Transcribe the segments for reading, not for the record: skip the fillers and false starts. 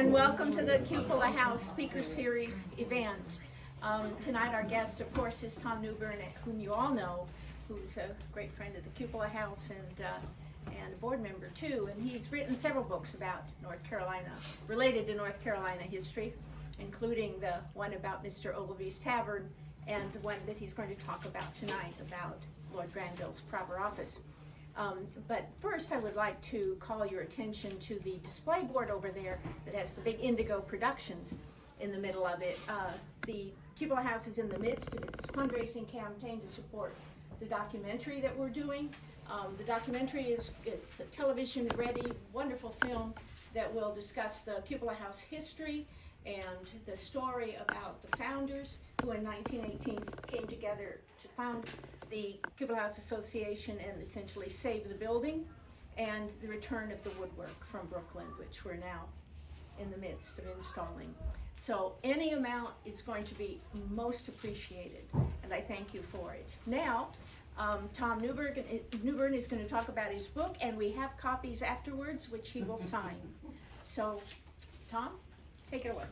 and welcome to the Cupola House Speaker Series event. Tonight our guest, of course, is Tom Newbern, whom you all know, who's a great friend of the Cupola House and a board member too. And he's written several books about North Carolina, related to North Carolina history, including the one about Mr. Ogilvy's Tavern and the one that he's going to talk about tonight about Lord Granville's proper office. But first I would like to call your attention to the display board over there that has the big Indigo Productions in the middle of it. The Cupola House is in the midst of its fundraising campaign to support the documentary that we're doing. The documentary it's a television ready, wonderful film that will discuss the Cupola House history and the story about the founders who in 1918 came together to found the Cupola House Association and essentially save the building, and the return of the woodwork from Brooklyn, which we're now in the midst of installing. So any amount is going to be most appreciated, and I thank you for it. Now, Tom Newbern is going to talk about his book, and we have copies afterwards, which he will sign. So, Tom, take it away.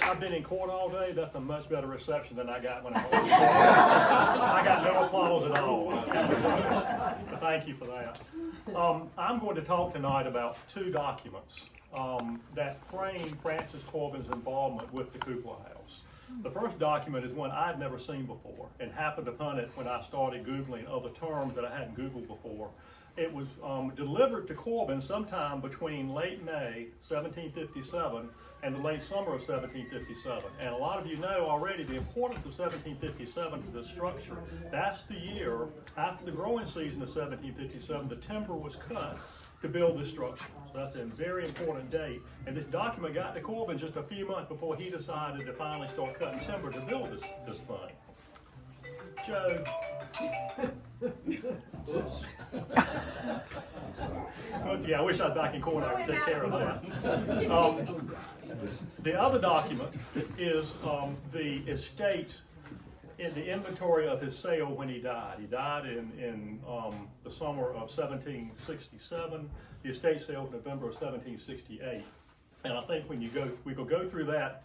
I've been in court all day. That's a much better reception than I got when I was in court. I got no applause at all. But thank you for that. I'm going to talk tonight about two documents that frame Francis Corbin's involvement with the Cupola House. The first document is one I'd never seen before and happened upon it when I started Googling other terms that I hadn't Googled before. It was delivered to Corbin sometime between late May 1757 and the late summer of 1757. And a lot of you know already the importance of 1757 to this structure. That's the year after the growing season of 1757, the timber was cut to build this structure. So that's a very important date. And this document got to Corbin just a few months before he decided to finally start cutting timber to build this thing. Joe. Yeah, I wish I was back in court. I could take care of that. The other document is the estate in the inventory of his sale when he died. He died in the summer of 1767. The estate sale was November of 1768. And I think when we will go through that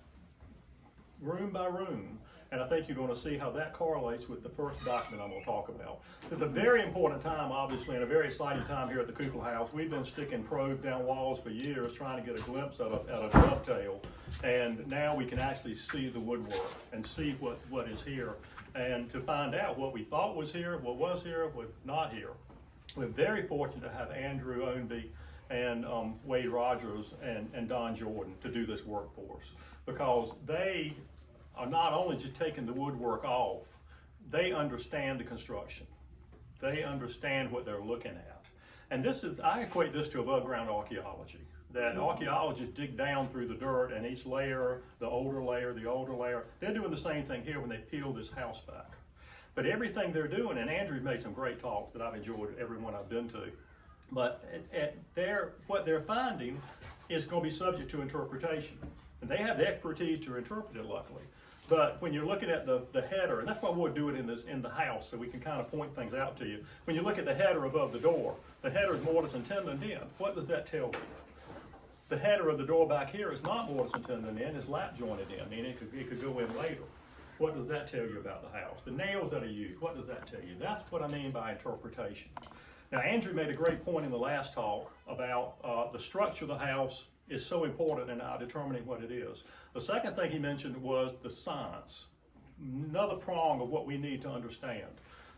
room by room, and I think you're going to see how that correlates with the first document I'm going to talk about. It's a very important time, obviously, and a very exciting time here at the Cupola House. We've been sticking probes down walls for years trying to get a glimpse at a dovetail, and now we can actually see the woodwork and see what is here, and to find out what we thought was here, what was here, what not here. We're very fortunate to have Andrew Ownby and Wade Rogers and Don Jordan to do this work for us, because they are not only just taking the woodwork off, they understand the construction. They understand what they're looking at. And I equate this to above ground archaeology, that archaeologists dig down through the dirt and each layer, the older layer, they're doing the same thing here when they peel this house back. But everything they're doing, and Andrew made some great talks that I've enjoyed every one I've been to, but what they're finding is going to be subject to interpretation. And they have the expertise to interpret it, luckily. But when you're looking at the header, and that's why we'll do it in the house, so we can kind of point things out to you. When you look at the header above the door, the header is mortise and tenon in. What does that tell you? The header of the door back here is not mortise and tenon in, it's lap jointed in, meaning it could go in later. What does that tell you about the house? The nails that are used, what does that tell you? That's what I mean by interpretation. Now, Andrew made a great point in the last talk about the structure of the house is so important in determining what it is. The second thing he mentioned was the science, another prong of what we need to understand.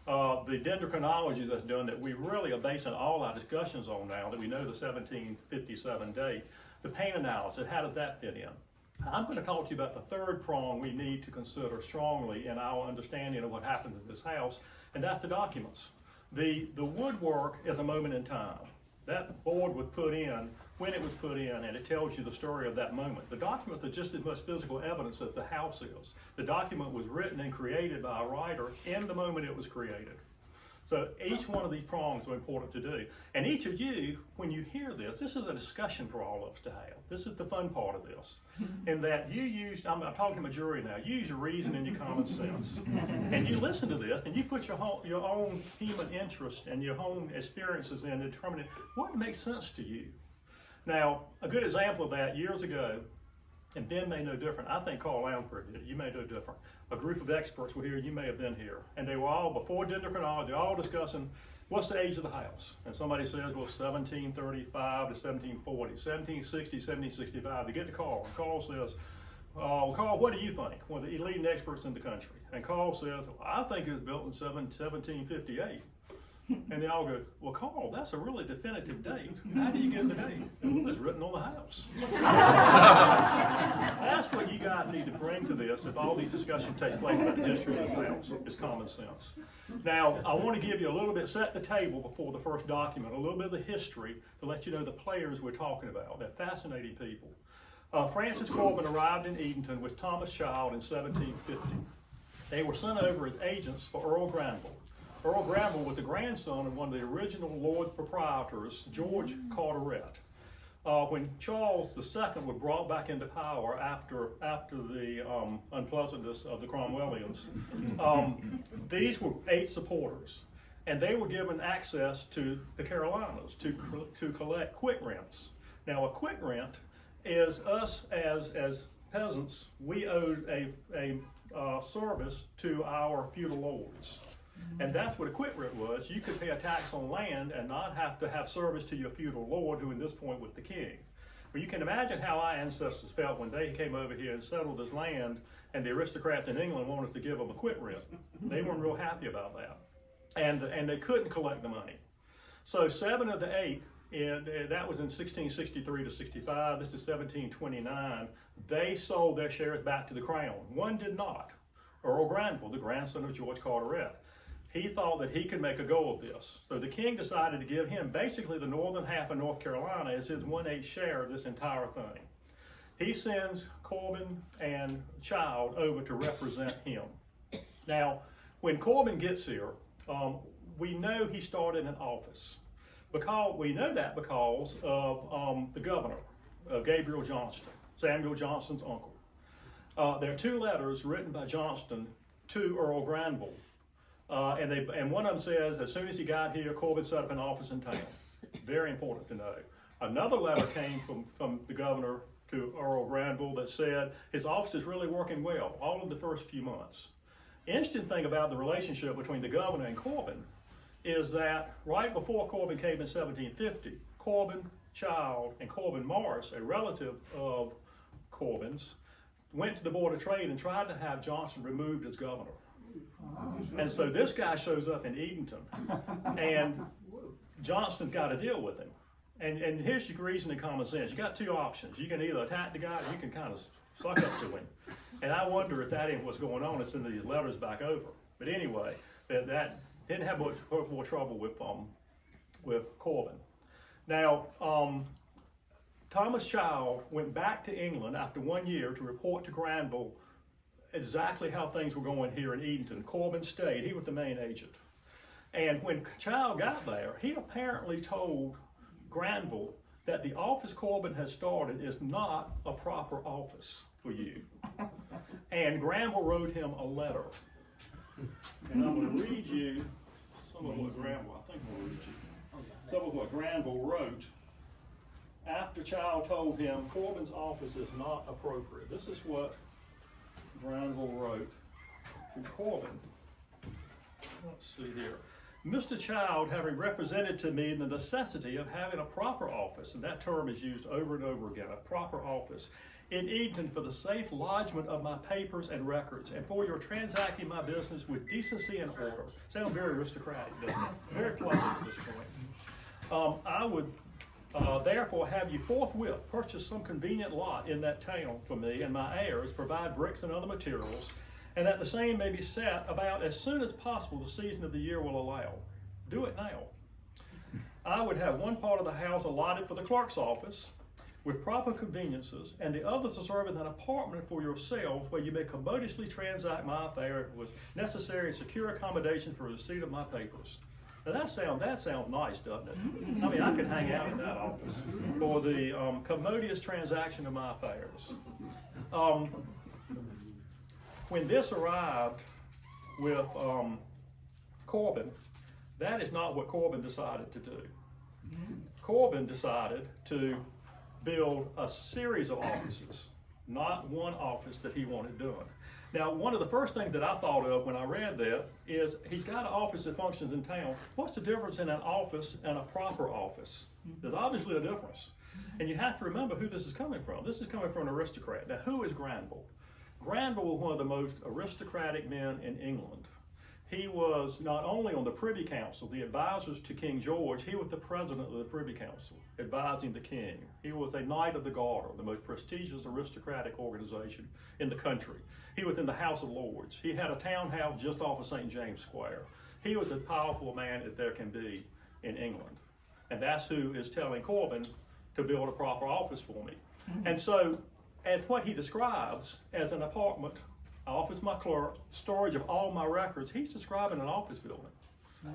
The dendrochronology that's done that we really are basing all our discussions on now, that we know the 1757 date, the paint analysis, how does that fit in? I'm going to talk to you about the third prong we need to consider strongly in our understanding of what happened in this house, and that's the documents. The woodwork is a moment in time. That board was put in when it was put in, and it tells you the story of that moment. The documents are just as much physical evidence that the house is. The document was written and created by a writer in the moment it was created. So each one of these prongs are important to do. And each of you, when you hear this is a discussion for all of us to have. This is the fun part of this. In that you use, I'm talking to my jury now, you use your reason and your common sense. And you listen to this and you put your own human interest and your own experiences in determining what makes sense to you. Now, a good example of that, years ago, and Ben may know different, I think Carl Lounsbury did it, you may know different. A group of experts were here, you may have been here, and they were all, before dendrochronology, all discussing what's the age of the house. And somebody says, well, 1735 to 1740, 1760, 1765. They get to Carl, and Carl says, Carl, what do you think? One of the leading experts in the country. And Carl says, well, I think it was built in 1758. And they all go, well, Carl, that's a really definitive date. How do you get the date? Well, it's written on the house. That's what you guys need to bring to this if all these discussions take place about the history of the house, is common sense. Now, I want to give you a little bit, set the table before the first document, a little bit of the history to let you know the players we're talking about. They're fascinating people. Francis Corbin arrived in Edenton with Thomas Child in 1750. They were sent over as agents for Earl Granville. Earl Granville was the grandson of one of the original Lord proprietors, George Carteret. When Charles II was brought back into power after the unpleasantness of the Cromwellians, these were 8 supporters, and they were given access to the Carolinas to collect quick rents. Now, a quick rent is us as peasants. We owed a service to our feudal lords. And that's what a quick rent was. You could pay a tax on land and not have to have service to your feudal lord, who in this point was the king. Well, you can imagine how our ancestors felt when they came over here and settled this land, and the aristocrats in England wanted to give them a quick rent. They weren't real happy about that. And they couldn't collect the money. So 7 of the 8, and that was in 1663 to 65, this is 1729, they sold their shares back to the crown. One did not. Earl Granville, the grandson of George Carteret. He thought that he could make a go of this. So the king decided to give him basically the northern half of North Carolina as his 1/8 share of this entire thing. He sends Corbin and Child over to represent him. Now, when Corbin gets here, we know he started in office. We know that because of the governor, Gabriel Johnston, Samuel Johnston's uncle. There are 2 letters written by Johnston to Earl Granville. And one of them says, as soon as he got here, Corbin set up an office in town. Very important to know. Another letter came from the governor to Earl Granville that said his office is really working well, all of the first few months. Interesting thing about the relationship between the governor and Corbin is that right before Corbin came in 1750, Corbin, Child, and Corbin Morris, a relative of Corbin's, went to the Board of Trade and tried to have Johnston removed as governor. And so this guy shows up in Edenton, and Johnston's got to deal with him. And here's your reason and common sense. You got 2 options. You can either attack the guy, or you can kind of suck up to him. And I wonder if that ain't what's going on. It's in these letters back over. But anyway, that didn't have much more trouble with Corbin. Now, Thomas Child went back to England after 1 year to report to Granville exactly how things were going here in Edenton. Corbin stayed. He was the main agent. And when Child got there, he apparently told Granville that the office Corbin has started is not a proper office for you. And Granville wrote him a letter. And I'm going to read you some of what Granville wrote after Child told him Corbin's office is not appropriate. This is what Granville wrote to Corbin. Let's see here. Mr. Child, having represented to me the necessity of having a proper office, and that term is used over and over again, a proper office, in Edenton for the safe lodgment of my papers and records, and for your transacting my business with decency and order. Sounds very aristocratic, doesn't it? Very pleasant at this point. I would therefore have you forthwith purchase some convenient lot in that town for me and my heirs, provide bricks and other materials, and that the same may be set about as soon as possible the season of the year will allow. Do it now. I would have one part of the house allotted for the clerk's office with proper conveniences, and the other to serve as an apartment for yourselves where you may commodiously transact my affairs with necessary and secure accommodation for receipt of my papers. Now that sounds nice, doesn't it? I mean, I could hang out in that office for the commodious transaction of my affairs. When this arrived with Corbin, that is not what Corbin decided to do. Corbin decided to build a series of offices, not one office that he wanted doing. Now, one of the first things that I thought of when I read that is he's got an office that functions in town. What's the difference in an office and a proper office? There's obviously a difference. And you have to remember who this is coming from. This is coming from an aristocrat. Now, who is Granville? Granville was one of the most aristocratic men in England. He was not only on the Privy Council, the advisors to King George, he was the president of the Privy Council, advising the king. He was a Knight of the Garter, the most prestigious aristocratic organization in the country. He was in the House of Lords. He had a townhouse just off of St. James Square. He was as powerful a man as there can be in England. And that's who is telling Corbin to build a proper office for me. And so, as what he describes as an apartment, office my clerk, storage of all my records, he's describing an office building.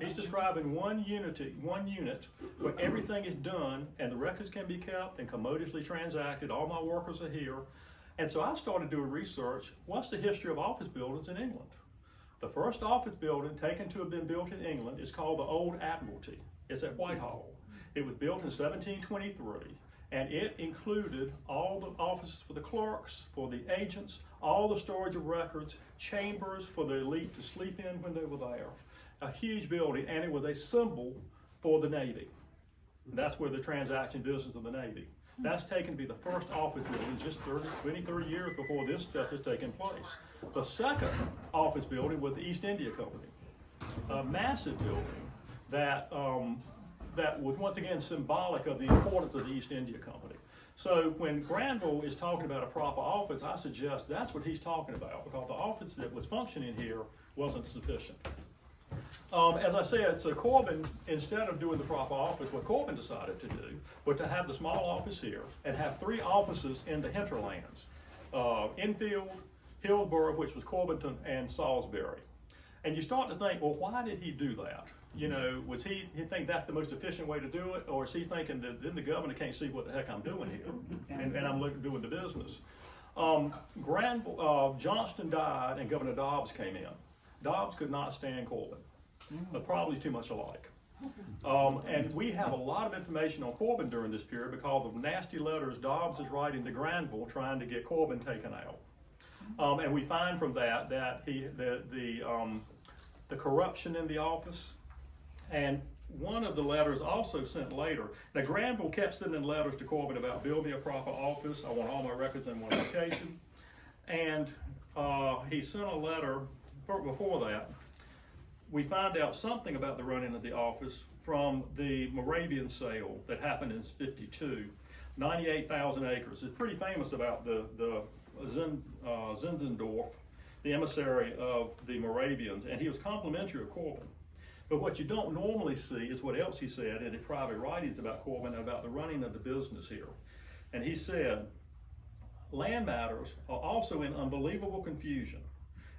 He's describing one unit where everything is done and the records can be kept and commodiously transacted. All my workers are here. And so I started doing research. What's the history of office buildings in England? The first office building taken to have been built in England is called the Old Admiralty. It's at Whitehall. It was built in 1723. And it included all the offices for the clerks, for the agents, all the storage of records, chambers for the elite to sleep in when they were there. A huge building, and it was a symbol for the Navy. And that's where the transaction business of the Navy. That's taken to be the first office building just 30 years before this stuff has taken place. The second office building was the East India Company, a massive building that was once again symbolic of the importance of the East India Company. So when Granville is talking about a proper office, I suggest that's what he's talking about, because the office that was functioning here wasn't sufficient. As I said, so Corbin, instead of doing the proper office, what Corbin decided to do was to have the small office here and have 3 offices in the hinterlands, Enfield, Hillsborough, which was Corbington, and Salisbury. And you start to think, well, why did he do that? You know, was he think that's the most efficient way to do it, or is he thinking that then the governor can't see what the heck I'm doing here, and I'm doing the business? Johnston died, and Governor Dobbs came in. Dobbs could not stand Corbin, but probably too much alike. And we have a lot of information on Corbin during this period because of nasty letters Dobbs is writing to Granville trying to get Corbin taken out. And we find from that the corruption in the office. And one of the letters also sent later. Now Granville kept sending letters to Corbin about build me a proper office. I want all my records in one location. And he sent a letter before that. We find out something about the running of the office from the Moravian sale that happened in '52, 98,000 acres. It's pretty famous about the Zinzendorf, the emissary of the Moravians, and he was complimentary of Corbin. But what you don't normally see is what else he said in his private writings about Corbin and about the running of the business here. And he said, land matters are also in unbelievable confusion,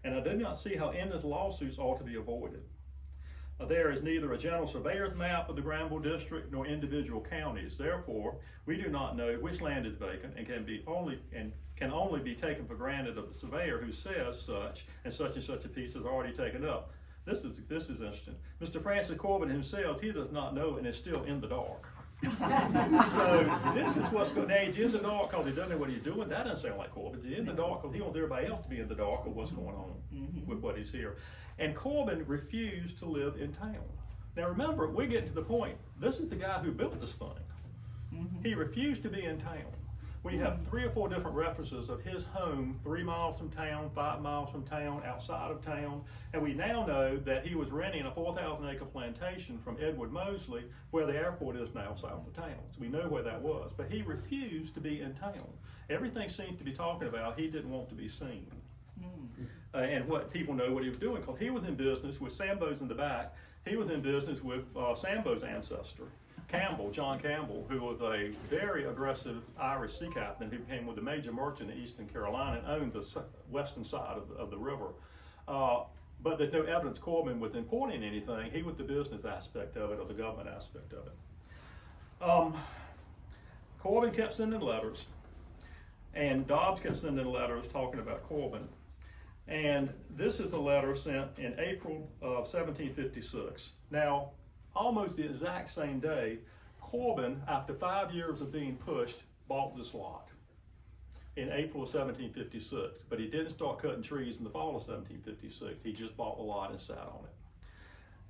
and I do not see how endless lawsuits ought to be avoided. There is neither a general surveyor's map of the Granville district nor individual counties. Therefore, we do not know which land is vacant and can only be taken for granted of the surveyor who says such and such a piece is already taken up. This is interesting. Mr. Francis Corbin himself, he does not know and is still in the dark. So this is what's going on. Now, he's in the dark because he doesn't know what he's doing. That doesn't sound like Corbin. He's in the dark because he wants everybody else to be in the dark of what's going on with what he's here. And Corbin refused to live in town. Now remember, we're getting to the point. This is the guy who built this thing. He refused to be in town. We have 3 or 4 different references of his home 3 miles from town, 5 miles from town, outside of town. And we now know that he was renting a 4,000-acre plantation from Edward Mosley, where the airport is now south of town. So we know where that was. But he refused to be in town. Everything seems to be talking about he didn't want to be seen. And what people know what he was doing, because he was in business with Sambo's in the back. He was in business with Sambo's ancestor, Campbell, John Campbell, who was a very aggressive Irish sea captain who became with a major merchant in Eastern Carolina and owned the western side of the river. but there's no evidence Corbin was importing anything. He was the business aspect of it or the government aspect of it. Corbin kept sending letters, and Dobbs kept sending letters talking about Corbin. And this is a letter sent in April of 1756. Now, almost the exact same day, Corbin, after 5 years of being pushed, bought this lot in April of 1756. But he didn't start cutting trees in the fall of 1756. He just bought the lot and sat on it.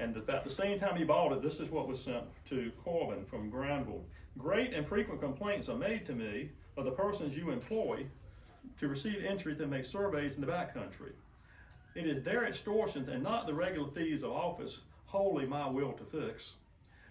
And about the same time he bought it, this is what was sent to Corbin from Granville. Great and frequent complaints are made to me of the persons you employ to receive entry to make surveys in the back country. It is their extortions and not the regular fees of office wholly my will to fix,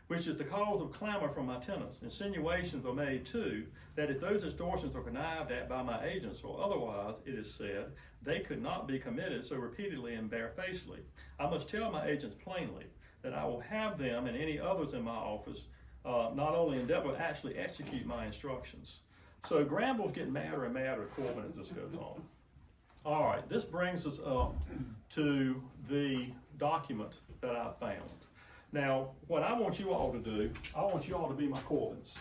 which is the cause of clamor from my tenants. Insinuations are made too that if those extortions are connived at by my agents or otherwise, it is said, they could not be committed so repeatedly and barefacedly. I must tell my agents plainly that I will have them and any others in my office not only endeavor to actually execute my instructions. So Granville's getting madder and madder at Corbin as this goes on. All right, this brings us up to the document that I found. Now, what I want you all to do, I want you all to be my Corbins.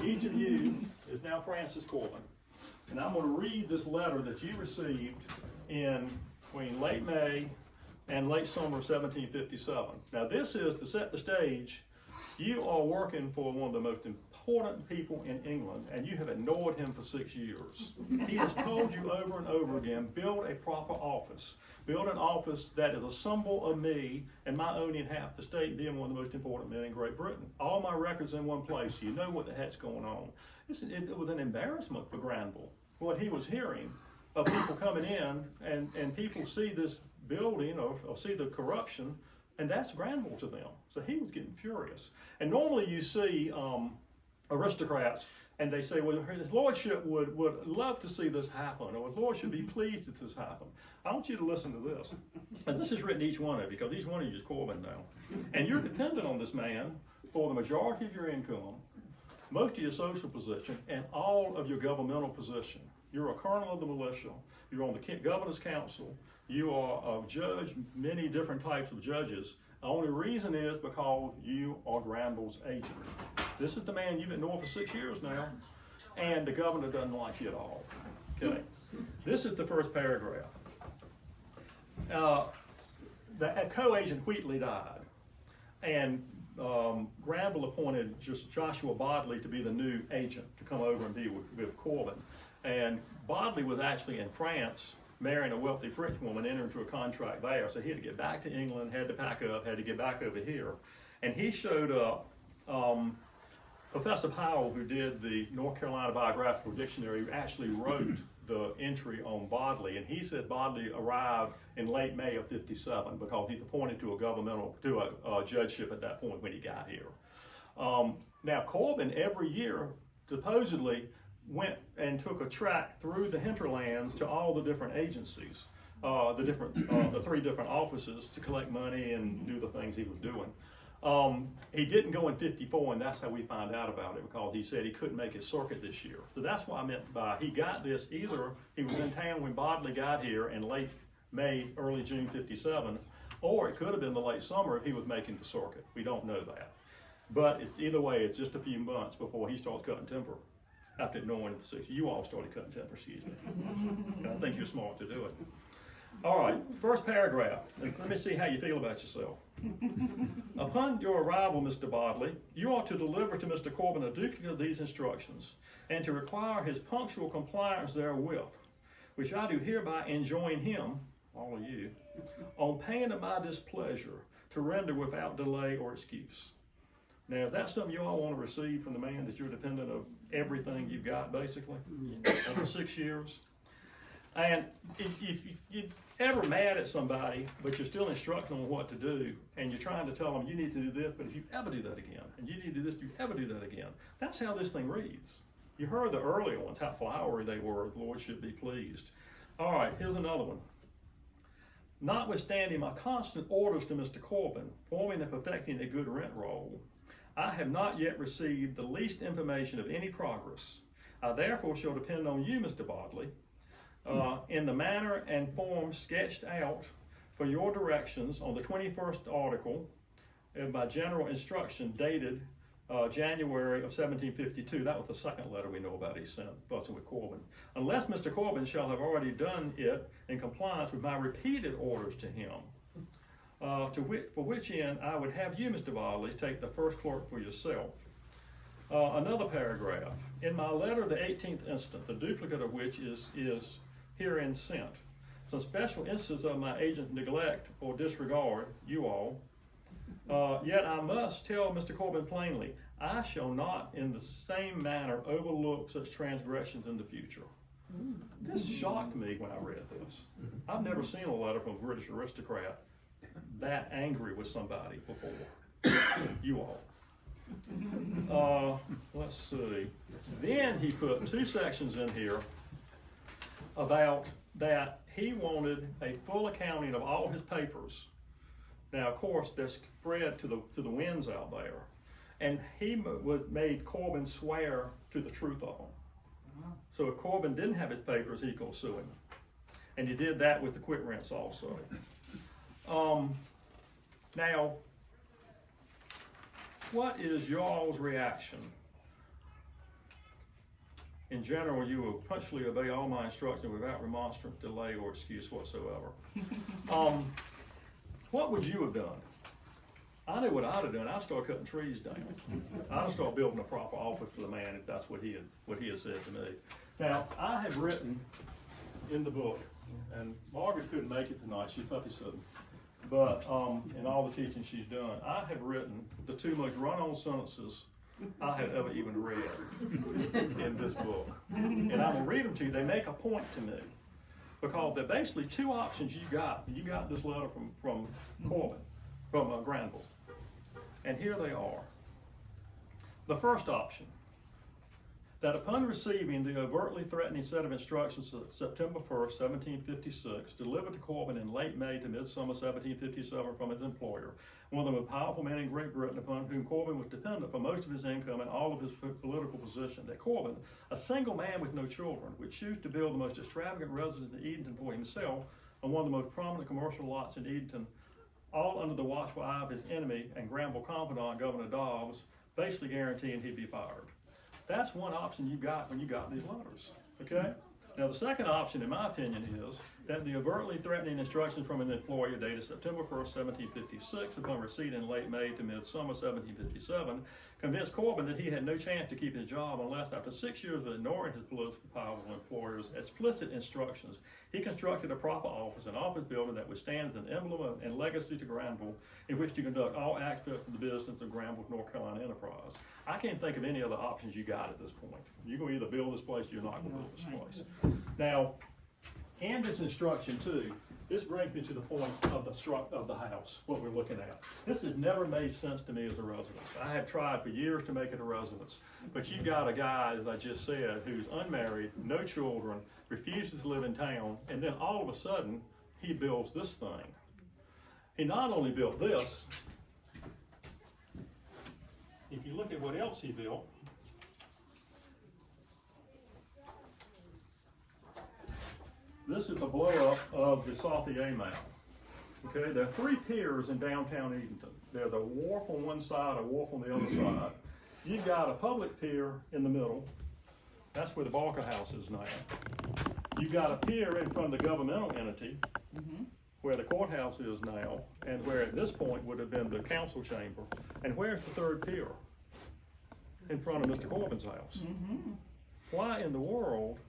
Each of you is now Francis Corbin. And I'm going to read this letter that you received in between late May and late summer of 1757. Now, this is to set the stage. You are working for one of the most important people in England, and you have ignored him for 6 years. He has told you over and over again, build a proper office. Build an office that is a symbol of me and my owning half the state and being one of the most important men in Great Britain. All my records in one place. You know what the heck's going on. It was an embarrassment for Granville, what he was hearing of people coming in, and people see this building or see the corruption, and that's Granville to them. So he was getting furious. And normally you see aristocrats, and they say, well, his lordship would love to see this happen, or his lordship would be pleased if this happened. I want you to listen to this. And this is written to each one of you, because each one of you is Corbin now. And you're dependent on this man for the majority of your income, most of your social position, and all of your governmental position. You're a colonel of the militia. You're on the governor's council. You are a judge, many different types of judges. The only reason is because you are Granville's agent. This is the man you've ignored for 6 years now, and the governor doesn't like you at all. Okay, this is the first paragraph. The co-agent Wheatley died, and Granville appointed just Joshua Bodley to be the new agent to come over and be with Corbin. And Bodley was actually in France, marrying a wealthy French woman, entering into a contract there. So he had to get back to England, had to pack up, had to get back over here. And he showed up, Professor Powell, who did the North Carolina Biographical Dictionary, actually wrote the entry on Bodley, and he said Bodley arrived in late May of 57 because he's appointed to a judgeship at that point when he got here. Now Corbin every year supposedly went and took a track through the hinterlands to all the different agencies, the 3 different offices to collect money and do the things he was doing. He didn't go in 54, and that's how we found out about it, because he said he couldn't make his circuit this year. So that's what I meant by he got this, either he was in town when Bodley got here in late May, early June 57, or it could have been the late summer if he was making the circuit. We don't know that. But either way, it's just a few months before he starts cutting timber. After ignoring it for 6 years. You all started cutting timber, excuse me. I think you're smart to do it. All right, first paragraph. Let me see how you feel about yourself. Upon your arrival, Mr. Bodley, you ought to deliver to Mr. Corbin a duplicate of these instructions, and to require his punctual compliance therewith, which I do hereby enjoin him, all of you, on pain of my displeasure, to render without delay or excuse. Now, if that's something you all want to receive from the man that you're dependent of everything you've got, basically, over 6 years, and if you're ever mad at somebody, but you're still instructing on what to do, and you're trying to tell them, you need to do this, but if you ever do that again, and you need to do this, if you ever do that again, that's how this thing reads. You heard the earlier ones, how flowery they were, the Lord should be pleased. All right, here's another one. Notwithstanding my constant orders to Mr. Corbin, forming and perfecting a good rent roll, I have not yet received the least information of any progress. I therefore shall depend on you, Mr. Bodley, in the manner and form sketched out for your directions on the 21st article of my general instruction dated January of 1752. That was the second letter we know about he sent, fussing with Corbin. Unless Mr. Corbin shall have already done it in compliance with my repeated orders to him, for which end I would have you, Mr. Vodley, take the first clerk for yourself. Another paragraph. In my letter of the 18th instant, the duplicate of which is herein sent, some special instances of my agent's neglect or disregard, you all, yet I must tell Mr. Corbin plainly, I shall not in the same manner overlook such transgressions in the future. This shocked me when I read this. I've never seen a letter from a British aristocrat that angry with somebody before. You all. Let's see. Then he put 2 sections in here about that he wanted a full accounting of all his papers. Now, of course, they're spread to the winds out there. And he made Corbin swear to the truth of them. So if Corbin didn't have his papers, he'd go sue him. And he did that with the quit rents also. Now, what is y'all's reaction? In general, you will punctually obey all my instructions without remonstrance, delay, or excuse whatsoever. What would you have done? I knew what I'd have done. I'd start cutting trees down. I'd start building a proper office for the man if that's what he had said to me. Now, I have written in the book, and Margaret couldn't make it tonight. She's puppy sitting. But in all the teaching she's done, I have written the 2 most run-on sentences I have ever even read in this book. And I'm going to read them to you. They make a point to me. Because they're basically 2 options you got. You got this letter from Corbin, from Granville. And here they are. The first option, that upon receiving the overtly threatening set of instructions of September 1st, 1756, delivered to Corbin in late May to midsummer 1757 from his employer, one of the most powerful men in Great Britain upon whom Corbin was dependent for most of his income and all of his political position, that Corbin, a single man with no children, would choose to build the most extravagant residence in Edenton for himself on one of the most prominent commercial lots in Edenton, all under the watchful eye of his enemy and Granville confidant, Governor Dobbs, basically guaranteeing he'd be fired. That's one option you got when you got these letters, okay? Now, the second option, in my opinion, is that the overtly threatening instructions from an employer dated September 1st, 1756, upon receipt in late May to midsummer 1757, convinced Corbin that he had no chance to keep his job unless, after 6 years of ignoring his political powerful employer's explicit instructions, he constructed a proper office, an office building that would stand as an emblem and legacy to Granville, in which to conduct all aspects of the business of Granville's North Carolina enterprise. I can't think of any other options you got at this point. You're going to either build this place or you're not going to build this place. Now, in this instruction too, this brings me to the point of the house, what we're looking at. This has never made sense to me as a residence. I have tried for years to make it a residence, but you've got a guy, as I just said, who's unmarried, no children, refuses to live in town, and then all of a sudden, he builds this thing. He not only built this, if you look at what else he built, this is the blow up of the Sauthier Mound. Okay, there are 3 piers in downtown Edenton. There's a wharf on one side, a wharf on the other side. You've got a public pier in the middle. That's where the Barker House is now. You've got a pier in front of the governmental entity, where the courthouse is now, and where at this point would have been the council chamber. And where's the 3rd pier? In front of Mr. Corbin's house. Why in the world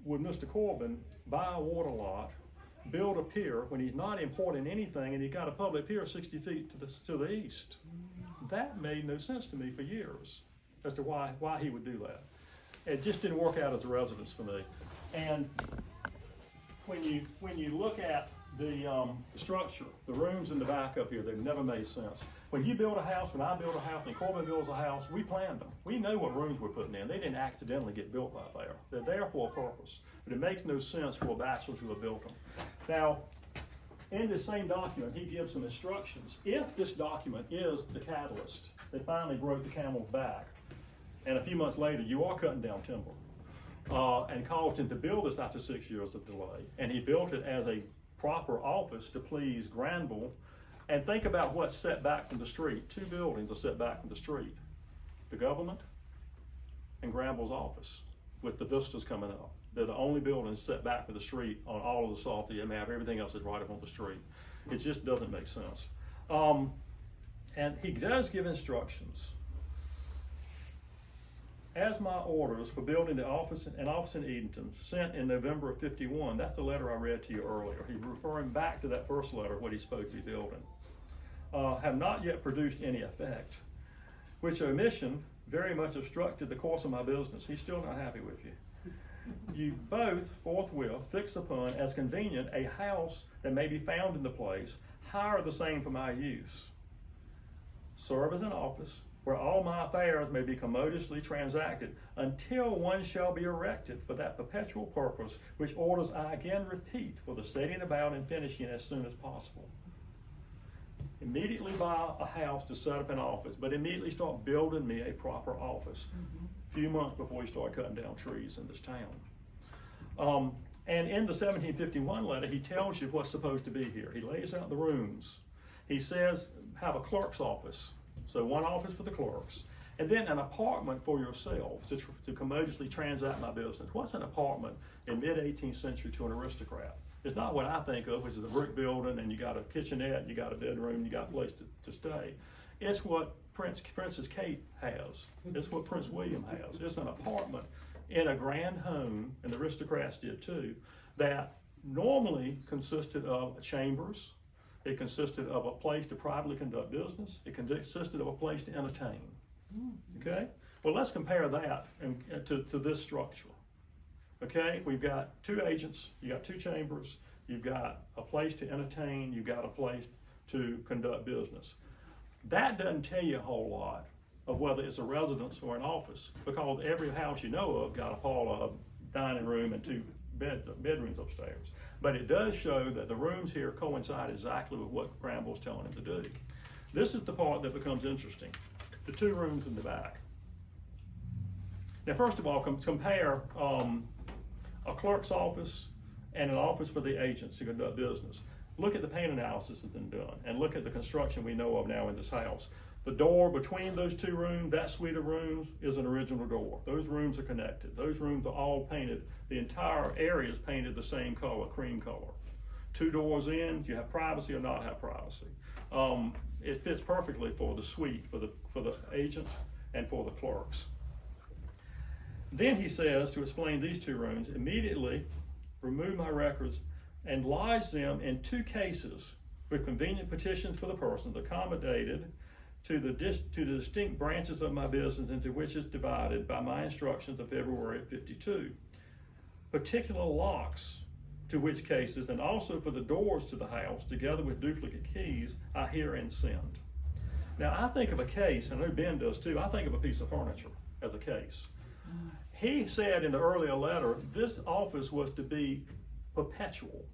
would Mr. Corbin buy a water lot, build a pier when he's not importing anything and he got a public pier 60 feet to the east? That made no sense to me for years as to why he would do that. It just didn't work out as a residence for me. And when you look at the structure, the rooms in the back up here, they've never made sense. When you build a house, when I build a house, when Corbin builds a house, we planned them. We know what rooms we're putting in. They didn't accidentally get built out there. They're there for a purpose. But it makes no sense for a bachelor to have built them. Now, in this same document, he gives some instructions. If this document is the catalyst that finally broke the camel's back, and a few months later you are cutting down timber, and caused him to build this after 6 years of delay, and he built it as a proper office to please Granville. And think about what's set back from the street. Two buildings are set back from the street. The government and Granville's office with the vistas coming up. They're the only buildings set back from the street on all of the Salty and have everything else is right up on the street. It just doesn't make sense. And he does give instructions. As my orders for building an office in Edenton sent in November of '51, that's the letter I read to you earlier. He's referring back to that first letter, what he's supposed to be building. Have not yet produced any effect, which omission very much obstructed the course of my business. He's still not happy with you. You both forthwith fix upon as convenient a house that may be found in the place, hire the same for my use. Serve as an office where all my affairs may be commodiously transacted until one shall be erected for that perpetual purpose, which orders I again repeat for the setting about and finishing as soon as possible. Immediately buy a house to set up an office, but immediately start building me a proper office. A few months before you start cutting down trees in this town. And in the 1751 letter, he tells you what's supposed to be here. He lays out the rooms. He says, have a clerk's office. So one office for the clerks. And then an apartment for yourselves to commodiously transact my business. What's an apartment in mid-18th century to an aristocrat? It's not what I think of, which is a brick building and you got a kitchenette, you got a bedroom, you got a place to stay. It's what Princess Kate has. It's what Prince William has. It's an apartment in a grand home, and the aristocrats did too, that normally consisted of chambers. It consisted of a place to privately conduct business. It consisted of a place to entertain. Okay? Well, let's compare that to this structure. Okay? We've got two agents, you got two chambers, you've got a place to entertain, you've got a place to conduct business. That doesn't tell you a whole lot of whether it's a residence or an office, because every house you know of got a parlor, a dining room, and two bedrooms upstairs. But it does show that the rooms here coincide exactly with what Granville's telling him to do. This is the part that becomes interesting. The two rooms in the back. Now, first of all, compare a clerk's office and an office for the agents to conduct business. Look at the paint analysis that's been done, and look at the construction we know of now in this house. The door between those two rooms, that suite of rooms, is an original door. Those rooms are connected. Those rooms are all painted. The entire area is painted the same color, cream color. Two doors in, do you have privacy or not have privacy? It fits perfectly for the suite, for the agent and for the clerks. Then he says, to explain these two rooms, immediately remove my records and lodge them in two cases with convenient partitions for the persons, accommodated to the distinct branches of my business into which it's divided by my instructions of February of '52. Particular locks to which cases, and also for the doors to the house, together with duplicate keys, I herein send. Now, I think of a case, and I know Ben does too, I think of a piece of furniture as a case. He said in the earlier letter, this office was to be perpetual.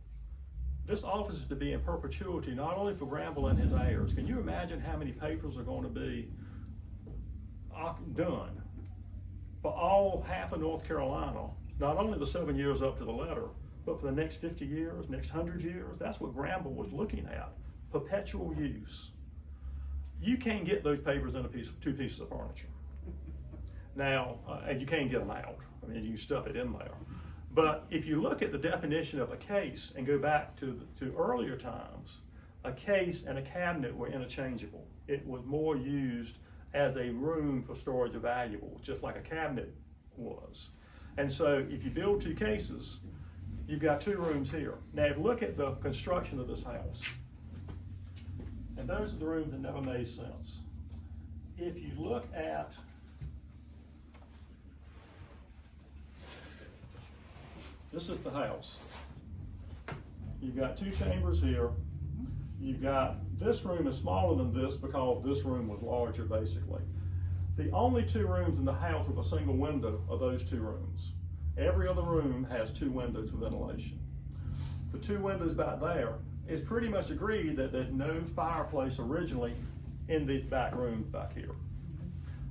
This office is to be in perpetuity, not only for Granville and his heirs. Can you imagine how many papers are going to be done for all half of North Carolina, not only the 7 years up to the letter, but for the next 50 years, next 100 years? That's what Granville was looking at, perpetual use. You can't get those papers in two pieces of furniture. Now, and you can't get them out. I mean, you can stuff it in there. But if you look at the definition of a case and go back to earlier times, a case and a cabinet were interchangeable. It was more used as a room for storage of valuables, just like a cabinet was. And so if you build two cases, you've got two rooms here. Now, if you look at the construction of this house, and those are the rooms that never made sense. If you look at this is the house. You've got two chambers here. You've got, this room is smaller than this because this room was larger, basically. The only two rooms in the house with a single window are those two rooms. Every other room has two windows with ventilation. The two windows back there, it's pretty much agreed that there's no fireplace originally in the back room back here.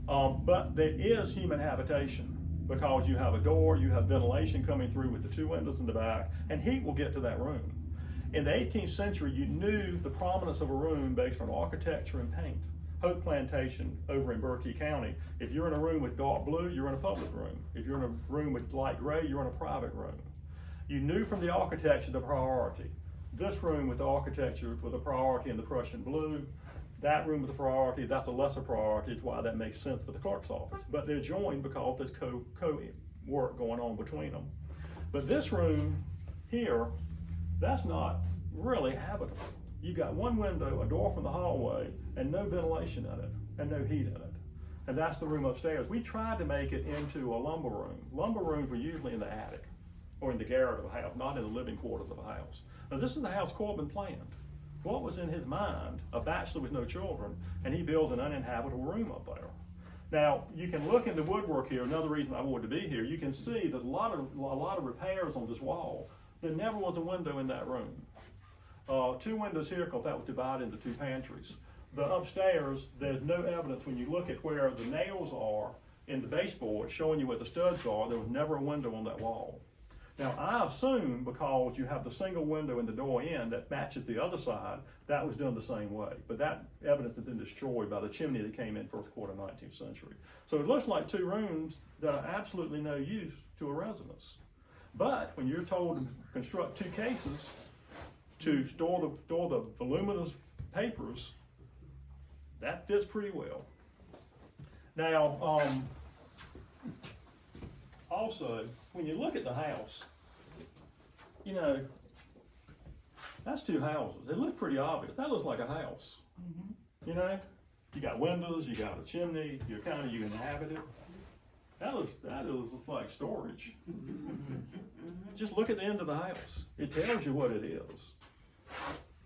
But there is human habitation, because you have a door, you have ventilation coming through with the two windows in the back, and heat will get to that room. In the 18th century, you knew the prominence of a room based on architecture and paint. Hope Plantation over in Berkeley County, if you're in a room with dark blue, you're in a public room. If you're in a room with light gray, you're in a private room. You knew from the architecture the priority. This room with the architecture with a priority in the Prussian blue, that room with a priority, that's a lesser priority. It's why that makes sense for the clerk's office. But they're joined because there's co-work going on between them. But this room here, that's not really habitable. You got one window, a door from the hallway, and no ventilation in it, and no heat in it. And that's the room upstairs. We tried to make it into a lumber room. Lumber rooms were usually in the attic or in the garret of a house, not in the living quarters of a house. Now this is the house Corbin planned. What was in his mind? A bachelor with no children, and he built an uninhabitable room up there. Now you can look in the woodwork here. Another reason I wanted to be here. You can see that a lot of repairs on this wall. There never was a window in that room. Two windows here because that was divided into two pantries. The upstairs, there's no evidence when you look at where the nails are in the baseboard showing you where the studs are. There was never a window on that wall. Now I assume because you have the single window in the door end that matches the other side, that was done the same way. But that evidence has been destroyed by the chimney that came in first quarter 19th century. So it looks like two rooms that are absolutely no use to a residence. But when you're told to construct two cases to store the voluminous papers, that fits pretty well. Now, also, when you look at the house, you know, that's two houses. They look pretty obvious. That looks like a house. You know, you got windows, you got a chimney, you inhabit it. That looks like storage. Just look at the end of the house. It tells you what it is.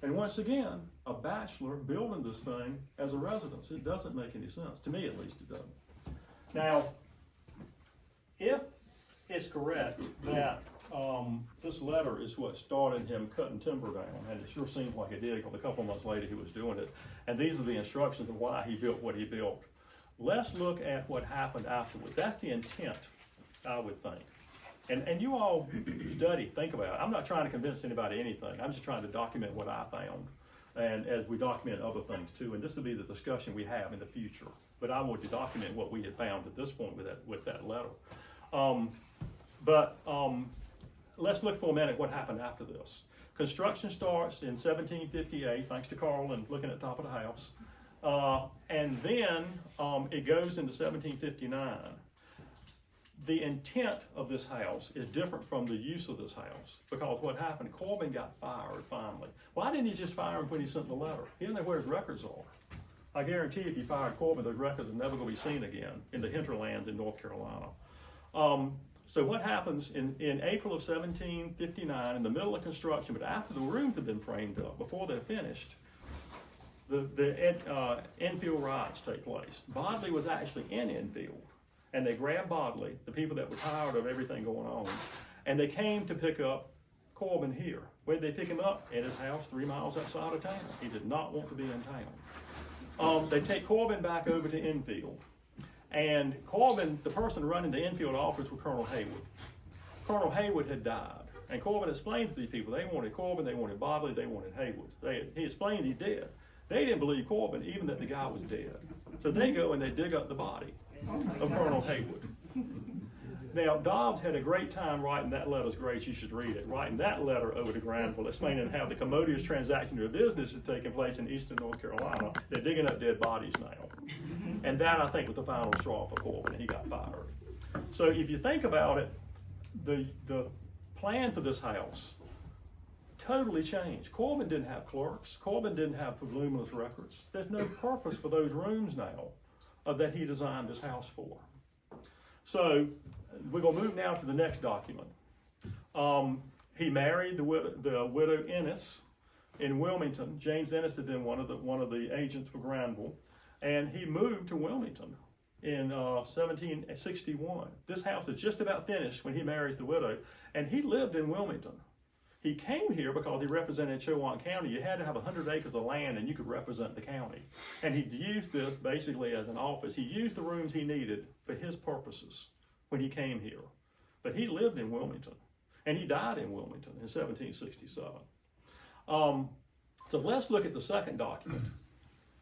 And once again, a bachelor building this thing as a residence, it doesn't make any sense. To me, at least, it doesn't. Now, if it's correct that this letter is what started him cutting timber down, and it sure seems like it did because a couple months later he was doing it, and these are the instructions of why he built what he built. Let's look at what happened afterward. That's the intent, I would think. And you all study, think about it. I'm not trying to convince anybody anything. I'm just trying to document what I found. And as we document other things too, and this will be the discussion we have in the future. But I want to document what we had found at this point with that letter. Let's look for a minute what happened after this. Construction starts in 1758, thanks to Carl and looking at the top of the house. And then it goes into 1759. The intent of this house is different from the use of this house because what happened, Corbin got fired finally. Why didn't he just fire him when he sent the letter? He didn't know where his records are. I guarantee if you fired Corbin, those records are never going to be seen again in the hinterlands in North Carolina. So what happens in April of 1759, in the middle of construction, but after the rooms had been framed up, before they're finished, the Enfield riots take place. Bodley was actually in Enfield. And they grabbed Bodley, the people that were tired of everything going on, and they came to pick up Corbin here. Where did they pick him up? At his house 3 miles outside of town. He did not want to be in town. They take Corbin back over to Enfield. And Corbin, the person running the Enfield office was Colonel Haywood. Colonel Haywood had died. And Corbin explained to these people, they wanted Corbin, they wanted Bodley, they wanted Haywood. He explained he's dead. They didn't believe Corbin, even that the guy was dead. So they go and they dig up the body of Colonel Haywood. Now, Dobbs had a great time writing that letter's great, you should read it, writing that letter over to Granville, explaining how the commodious transaction of business is taking place in eastern North Carolina. They're digging up dead bodies now. And that, I think, was the final straw for Corbin, and he got fired. So if you think about it, the plan for this house totally changed. Corbin didn't have clerks. Corbin didn't have voluminous records. There's no purpose for those rooms now that he designed this house for. So we're going to move now to the next document. He married the widow Ennis in Wilmington. James Ennis had been one of the agents for Granville, and he moved to Wilmington in 1761. This house is just about finished when he marries the widow, and he lived in Wilmington. He came here because he represented Chowan County. You had to have 100 acres of land and you could represent the county. And he used this basically as an office. He used the rooms he needed for his purposes when he came here. But he lived in Wilmington and he died in Wilmington in 1767. So let's look at the second document.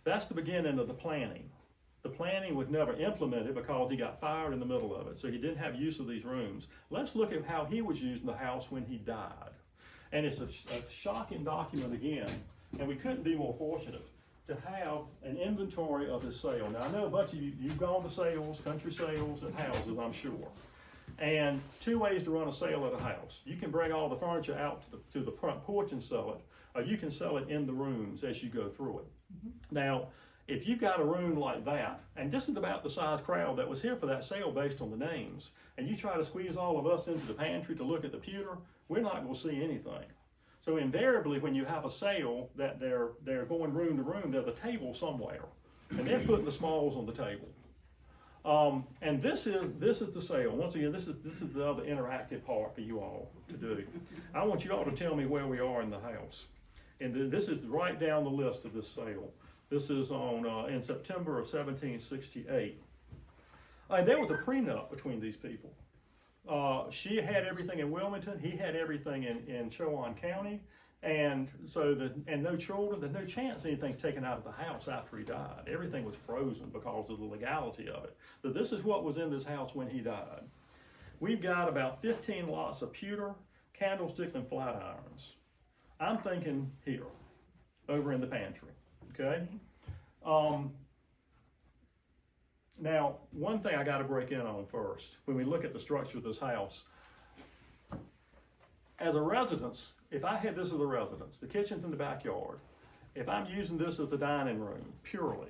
That's the beginning of the planning. The planning was never implemented because he got fired in the middle of it, so he didn't have use of these rooms. Let's look at how he was using the house when he died. And it's a shocking document again, and we couldn't be more fortunate to have an inventory of his sale. Now I know a bunch of you've gone to sales, country sales and houses, I'm sure. And two ways to run a sale at a house. You can bring all the furniture out to the front porch and sell it, or you can sell it in the rooms as you go through it. Now, if you've got a room like that, and this is about the size crowd that was here for that sale based on the names, and you try to squeeze all of us into the pantry to look at the pewter, we're not going to see anything. So invariably, when you have a sale that they're going room to room, there's a table somewhere, and they're putting the smalls on the table. And this is the sale. Once again, this is the other interactive part for you all to do. I want you all to tell me where we are in the house, and this is right down the list of this sale. This is on in September of 1768. There was a prenup between these people. She had everything in Wilmington. He had everything in Chowan County, and so and no children. There's no chance anything's taken out of the house after he died. Everything was frozen because of the legality of it. So this is what was in this house when he died. We've got about 15 lots of pewter, candlesticks, and flat irons. I'm thinking here, over in the pantry. Okay. Now, one thing I got to break in on first, when we look at the structure of this house, as a residence, if I had this as a residence, the kitchen's in the backyard, if I'm using this as the dining room purely,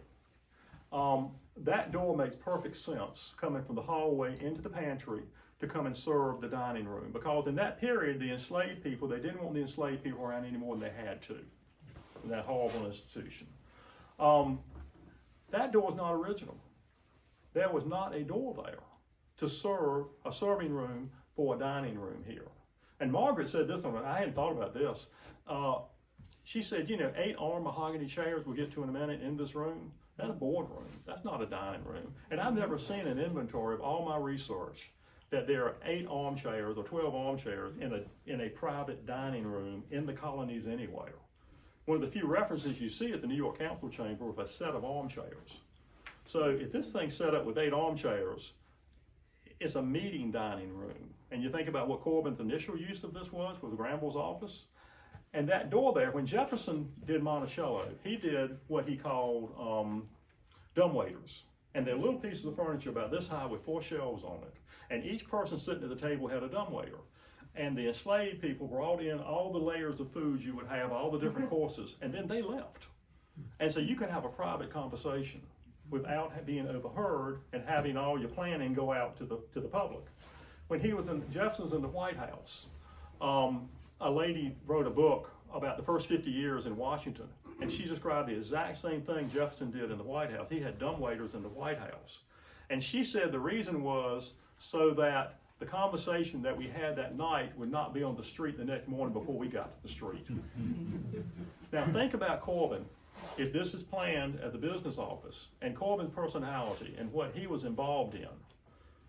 that door makes perfect sense coming from the hallway into the pantry to come and serve the dining room, because in that period, the enslaved people, they didn't want the enslaved people around any more than they had to in that horrible institution. That door is not original. There was not a door there to serve a serving room for a dining room here. And Margaret said this, I hadn't thought about this. She said, 8-arm mahogany chairs we'll get to in a minute in this room. That's a boardroom. That's not a dining room. And I've never seen an inventory of all my research that there are 8 armchairs or 12 armchairs in a private dining room in the colonies anywhere. One of the few references you see at the New York Council Chamber with a set of armchairs. So if this thing's set up with 8 armchairs, it's a meeting dining room. And you think about what Corbin's initial use of this was Granville's office. And that door there, when Jefferson did Monticello, he did what he called dumbwaiters. And they're little pieces of furniture about this high with 4 shelves on it. And each person sitting at the table had a dumbwaiter. And the enslaved people brought in all the layers of foods you would have, all the different courses, and then they left. And so you could have a private conversation without being overheard and having all your planning go out to the public. When he was Jefferson's in the White House, a lady wrote a book about the first 50 years in Washington, and she described the exact same thing Jefferson did in the White House. He had dumbwaiters in the White House. And she said the reason was so that the conversation that we had that night would not be on the street the next morning before we got to the street. Now think about Corbin. If this is planned at the business office and Corbin's personality and what he was involved in,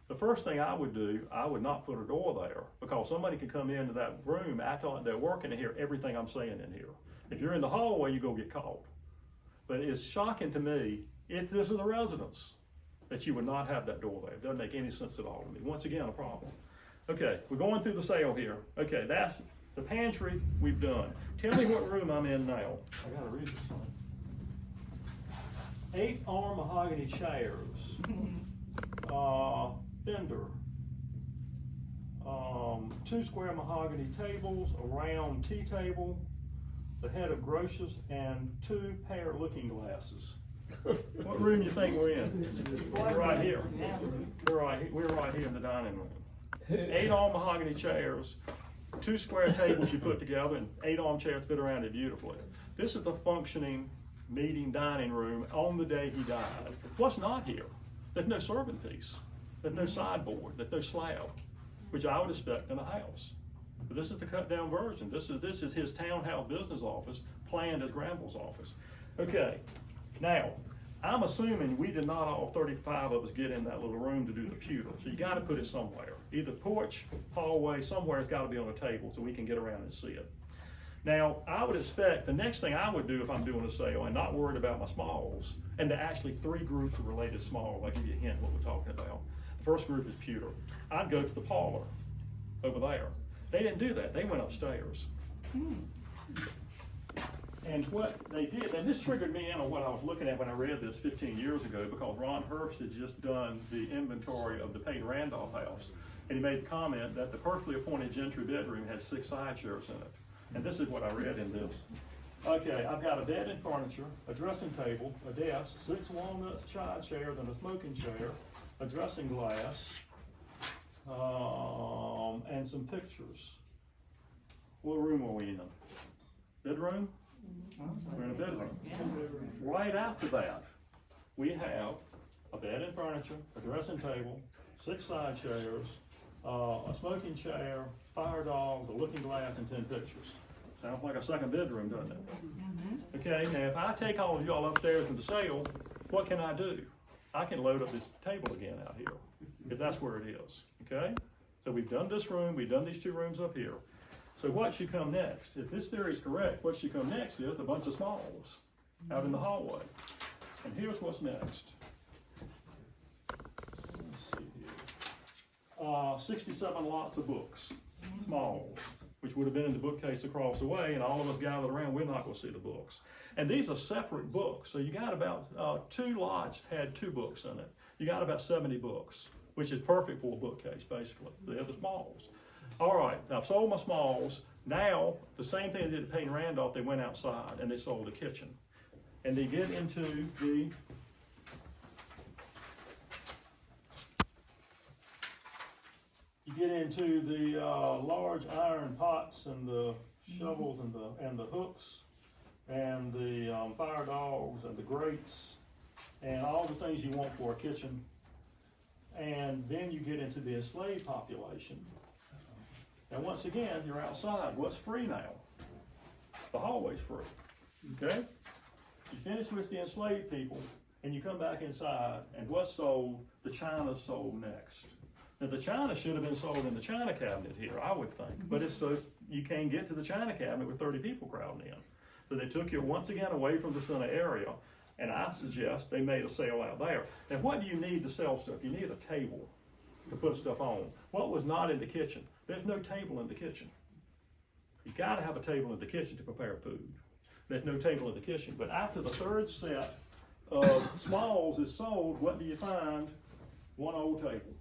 the first thing I would do, I would not put a door there, because somebody could come into that room, act like they're working and hear everything I'm saying in here. If you're in the hallway, you go get caught. But it's shocking to me, if this is a residence, that you would not have that door there. It doesn't make any sense at all to me. Once again, a problem. Okay, we're going through the sale here. Okay, that's the pantry we've done. Tell me what room I'm in now. I gotta read this thing. 8-arm mahogany chairs. Fender. 2 square mahogany tables, a round tea table, the head of grotius, and 2 pair of looking glasses. What room do you think we're in? We're right here. We're right here in the dining room. 8-arm mahogany chairs, 2 square tables you put together, and 8 armchairs fit around it beautifully. This is the functioning meeting dining room on the day he died. What's not here? There's no serving piece. There's no sideboard. There's no slab, which I would expect in a house. But this is the cut down version. This is his townhouse business office planned as Granville's office. Okay, now I'm assuming we did not all 35 of us get in that little room to do the pewter. So you got to put it somewhere. Either porch, hallway, somewhere it's got to be on a table so we can get around and see it. Now, I would expect the next thing I would do if I'm doing a sale and not worried about my smalls, and there are actually 3 groups of related smalls. I'll give you a hint what we're talking about. The first group is pewter. I'd go to the parlor over there. They didn't do that. They went upstairs. And what they did, and this triggered me in on what I was looking at when I read this 15 years ago, because Ron Herbst had just done the inventory of the Payne Randolph house. And he made the comment that the perfectly appointed gentry bedroom had 6 side chairs in it. And this is what I read in this. Okay, I've got a bed and furniture, a dressing table, a desk, 6 walnuts, chai chairs, and a smoking chair, a dressing glass, and some pictures. What room are we in? Bedroom? We're in a bedroom. Right after that, we have a bed and furniture, a dressing table, 6 side chairs, a smoking chair, fire dog, a looking glass, and 10 pictures. Sounds like a second bedroom, doesn't it? Okay, now if I take all of y'all upstairs in the sale, what can I do? I can load up this table again out here, if that's where it is, okay? So we've done this room, we've done these 2 rooms up here. So what should come next? If this theory is correct, what should come next is a bunch of smalls out in the hallway. And here's what's next. Let's see here. 67 lots of books, smalls, which would have been in the bookcase across the way, and all of us gathered around, we're not gonna see the books. And these are separate books, so you got about 2 lots had 2 books in it. You got about 70 books, which is perfect for a bookcase, basically. They're the smalls. All right, I've sold my smalls. Now, the same thing they did at Payne Randolph, they went outside and they sold the kitchen. And they get into the large iron pots and the shovels and the hooks and the fire dogs and the grates and all the things you want for a kitchen. And then you get into the enslaved population. And once again, you're outside. What's free now? The hallway's free, okay? You finish with the enslaved people, and you come back inside, and what's sold? The china's sold next. Now, the china should have been sold in the china cabinet here, I would think, but it's so you can't get to the china cabinet with 30 people crowding in. So they took you once again away from the center area, and I suggest they made a sale out there. And what do you need to sell stuff? You need a table to put stuff on. What was not in the kitchen? There's no table in the kitchen. You gotta have a table in the kitchen to prepare food. There's no table in the kitchen. But after the 3rd set of smalls is sold, what do you find? One old table.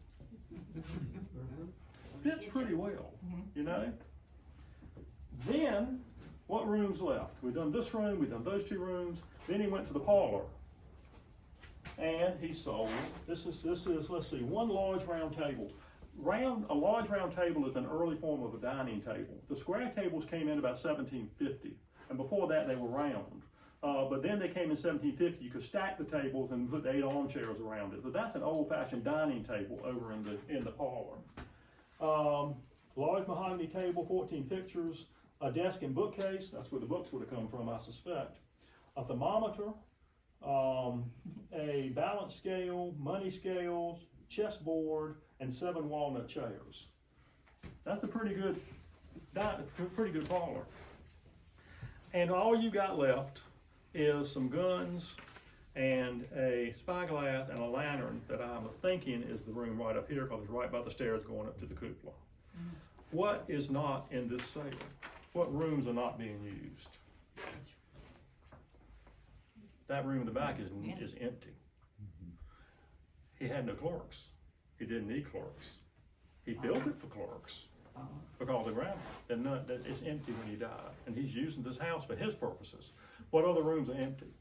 Fits pretty well, you know? Then, what room's left? We've done this room, we've done those 2 rooms. Then he went to the parlor. And he sold, this is, let's see, one large round table. A large round table is an early form of a dining table. The square tables came in about 1750, and before that they were round. But then they came in 1750, you could stack the tables and put 8 armchairs around it. But that's an old-fashioned dining table over in the parlor. Large mahogany table, 14 pictures, a desk and bookcase, that's where the books would have come from, I suspect. A thermometer, a balance scale, money scales, chessboard, and 7 walnut chairs. That's a pretty good parlor. And all you got left is some guns and a spyglass and a lantern that I'm thinking is the room right up here, because it's right by the stairs going up to the cupola. What is not in this sale? What rooms are not being used? That room in the back is empty. He had no clerks. He didn't need clerks. He built it for clerks because of Granville. It's empty when he died, and he's using this house for his purposes. What other rooms are empty?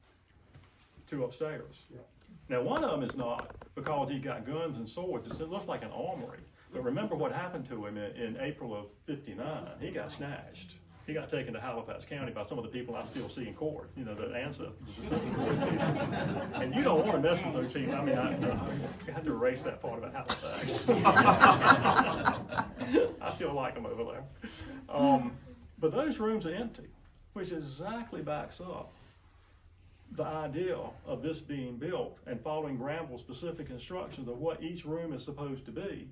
2 upstairs. Yeah. Now, one of them is not, because he got guns and swords. It looks like an armory. But remember what happened to him in April of '59. He got snatched. He got taken to Halifax County by some of the people I still see in court, you know, the ancestors. And you don't want to mess with those people. I mean, I had to erase that part about Halifax. I feel like them over there. But those rooms are empty, which exactly backs up the idea of this being built and following Granville's specific instructions of what each room is supposed to be.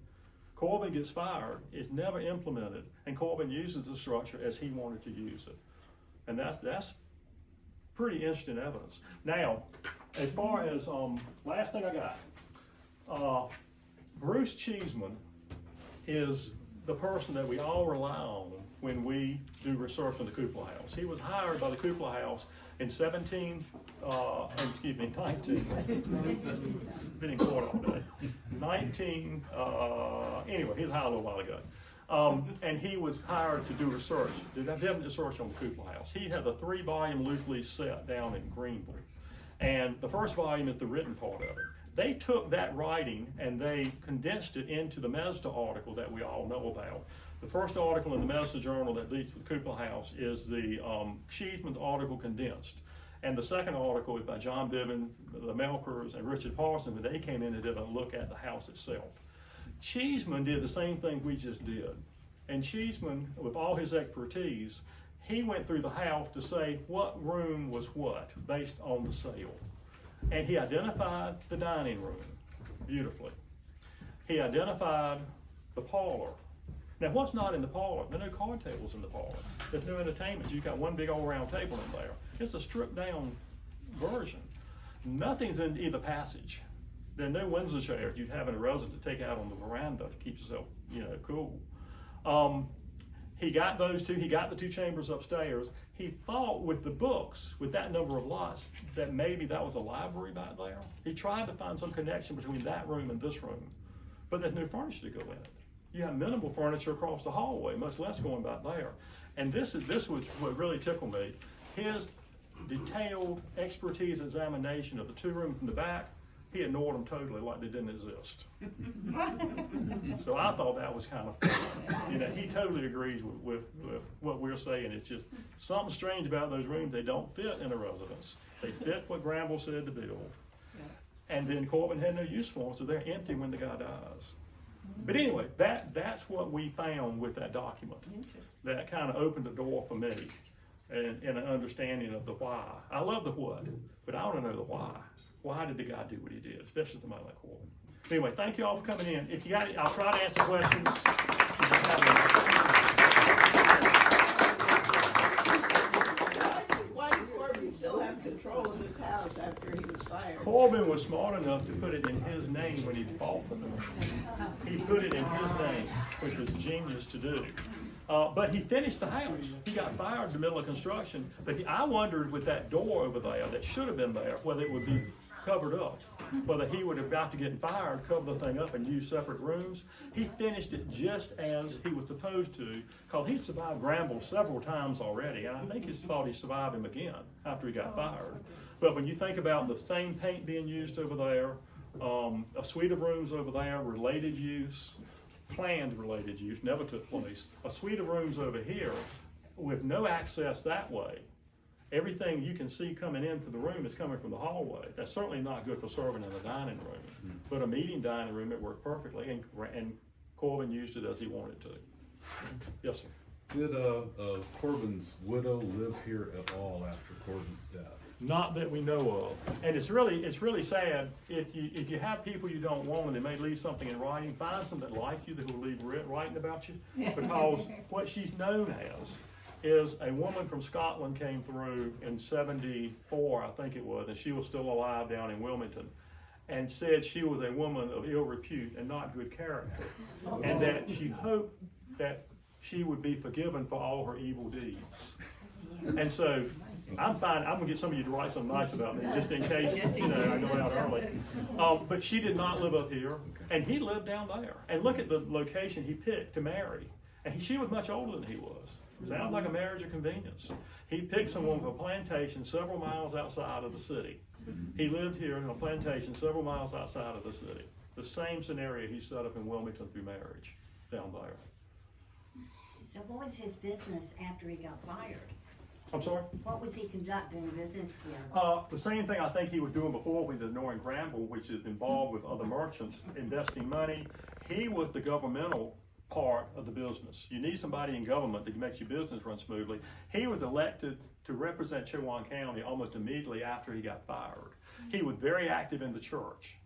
Corbin gets fired, it's never implemented, and Corbin uses the structure as he wanted to use it. And that's pretty interesting evidence. Now, as far as, last thing I got, Bruce Cheeseman is the person that we all rely on when we do research on the Cupola House. He was hired by the Cupola House in 19, been in court all day. 19, anyway, he was hired a little while ago. And he was hired to do research, definite research on the Cupola House. He had a 3-volume loose leaf set down in Granville. And the first volume is the written part of it. They took that writing and they condensed it into the Mesda article that we all know about. The first article in the Mesda Journal that leads to the Cupola House is the Cheeseman's article condensed. And the second article is by John Bibbin, the Melkers, and Richard Parson, but they came in and did a look at the house itself. Cheeseman did the same thing we just did. And Cheeseman, with all his expertise, he went through the house to say what room was what based on the sale. And he identified the dining room beautifully. He identified the parlor. Now, what's not in the parlor? There are no card tables in the parlor. There's no entertainment. You've got one big old round table in there. It's a stripped down version. Nothing's in either passage. There are no Windsor chairs you'd have in a residence to take out on the veranda to keep yourself, cool. He got those two. He got the 2 chambers upstairs. He thought with the books, with that number of lots, that maybe that was a library back there. He tried to find some connection between that room and this room, but there's no furniture to go in it. You have minimal furniture across the hallway, much less going back there. And this was what really tickled me. His detailed expertise examination of the 2 rooms in the back, he ignored them totally like they didn't exist. So I thought that was kind of fun. He totally agrees with what we're saying. It's just something strange about those rooms. They don't fit in a residence. They fit what Granville said to build. And then Corbin had no use for them, so they're empty when the guy dies. But anyway, that's what we found with that document. That kind of opened the door for me and an understanding of the why. I love the what, but I want to know the why. Why did the guy do what he did, especially somebody like Corbin? Anyway, thank you all for coming in. If you got it, I'll try to answer questions. Why did Corbin still have control of this house after he was fired? Corbin was smart enough to put it in his name when he bought the them. He put it in his name, which was genius to do. But he finished the house. He got fired in the middle of construction. But I wondered with that door over there that should have been there, whether it would be covered up, whether he would have about to get fired, cover the thing up and use separate rooms. He finished it just as he was supposed to, because he survived Granville several times already, and I think he thought he survived him again after he got fired. But when you think about the same paint being used over there, a suite of rooms over there, related use, planned related use, never took place, a suite of rooms over here with no access that way. Everything you can see coming into the room is coming from the hallway. That's certainly not good for serving in a dining room. But a meeting dining room, it worked perfectly, and Corbin used it as he wanted to. Yes, sir. Did Corbin's widow live here at all after Corbin's death? Not that we know of. And it's really sad if you have people you don't want and they may leave something in writing, find some that like you that will leave writing about you. Because what she's known as is a woman from Scotland came through in 74, I think it was, and she was still alive down in Wilmington, and said she was a woman of ill repute and not good character, and that she hoped that she would be forgiven for all her evil deeds. And so I'm fine. I'm gonna get some of you to write something nice about me, just in case I go out early. But she did not live up here, and he lived down there. And look at the location he picked to marry. And she was much older than he was. Sounds like a marriage of convenience. He picked someone from a plantation several miles outside of the city. He lived here in a plantation several miles outside of the city. The same scenario he set up in Wilmington through marriage down there. So what was his business after he got fired? I'm sorry? What was he conducting business here? The same thing I think he was doing before with the Northern Granville, which is involved with other merchants investing money. He was the governmental part of the business. You need somebody in government that makes your business run smoothly. He was elected to represent Chowan County almost immediately after he got fired. He was very active in the church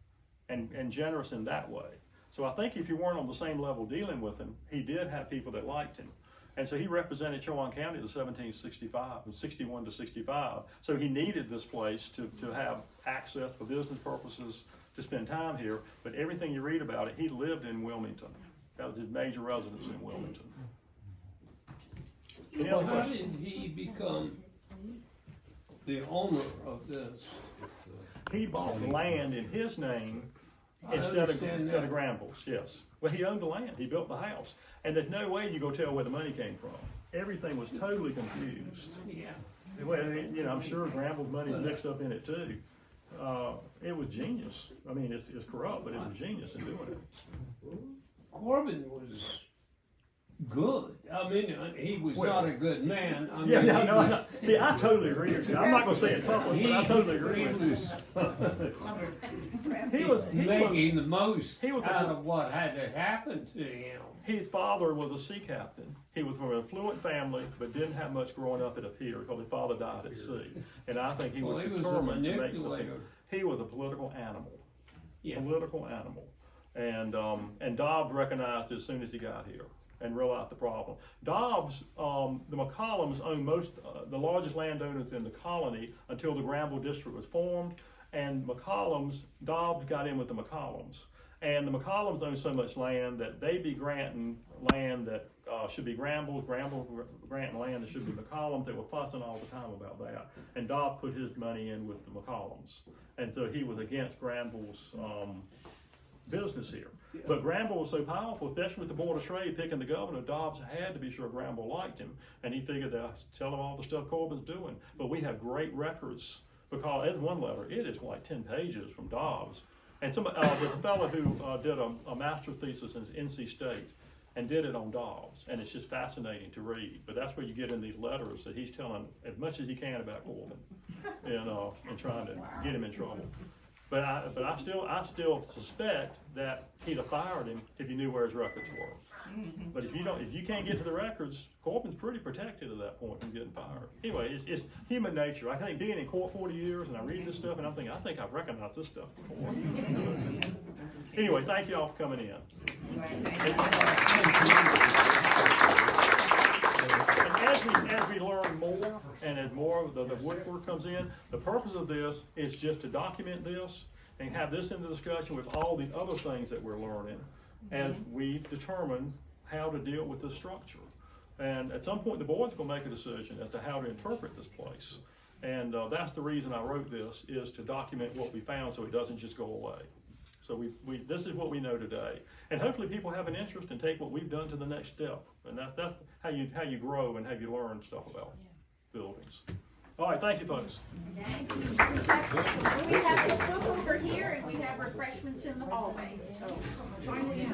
and generous in that way. So I think if you weren't on the same level dealing with him, he did have people that liked him. And so he represented Chowan County to 1765, from 61 to 65. So he needed this place to have access for business purposes, to spend time here. But everything you read about it, he lived in Wilmington. That was his major residence in Wilmington. Any other How questions? did he become the owner of this? He bought land in his name I instead understand of that. Granville's, yes. Well, he owned the land, he built the house, and there's no way you go tell where the money came from. Everything was totally confused. Yeah. Well, you know, I'm sure Granville's money's mixed up in it too. It was genius. I mean, it's corrupt, but it was genius in doing it. Corbin was good. I mean, he was Well, not a good man. I mean, Yeah, he no, was, see, I totally agree with you. I'm not gonna say it public, but I totally agree he with you. was He was, making the most he was a- out of what had to happen to him. his father was a sea captain. He was from an affluent family, but didn't have much growing up, it appeared, because his father died at sea. And I think he Well, was he was a determined to make something. manipulator. He was a political animal. Yeah. Political animal. And Dobbs recognized it as soon as he got here and realized the problem. Dobbs, the McCollums owned the largest landowners in the colony until the Granville district was formed. And Dobbs got in with the McCollums. And the McCollums owned so much land that they be granting land that should be Granville granting land that should be McCollums. They were fussing all the time about that. And Dobbs put his money in with the McCollums. And so he was against Granville's business here. But Granville was so powerful, especially with the Board of Trade picking the governor, Dobbs had to be sure Granville liked him. And he figured that tell him all the stuff Corbin's doing. But we have great records, because there's one letter, it is like 10 pages from Dobbs. And there's a fellow who did a master's thesis in NC State and did it on Dobbs. And it's just fascinating to read. But that's where you get in these letters that he's telling as much as he can about Corbin and trying to get him in trouble. But I still suspect that he'd have fired him if he knew where his records were. But if you can't get to the records, Corbin's pretty protected at that point from getting fired. Anyway, it's human nature. I think being in court 40 years and I read this stuff and I'm thinking, I think I've recognized this stuff before. Anyway, thank you all for coming in. And as we learn more, and as more of the woodwork comes in, the purpose of this is just to document this and have this in the discussion with all the other things that we're learning as we determine how to deal with this structure. And at some point, the board's gonna make a decision as to how to interpret this place. And that's the reason I wrote this, is to document what we found so it doesn't just go away. So this is what we know today. And hopefully people have an interest and take what we've done to the next step. And that's how you grow and how you learn stuff about buildings. All right, thank you, folks. We have a scoop over here and we have refreshments in the hallway, so join us.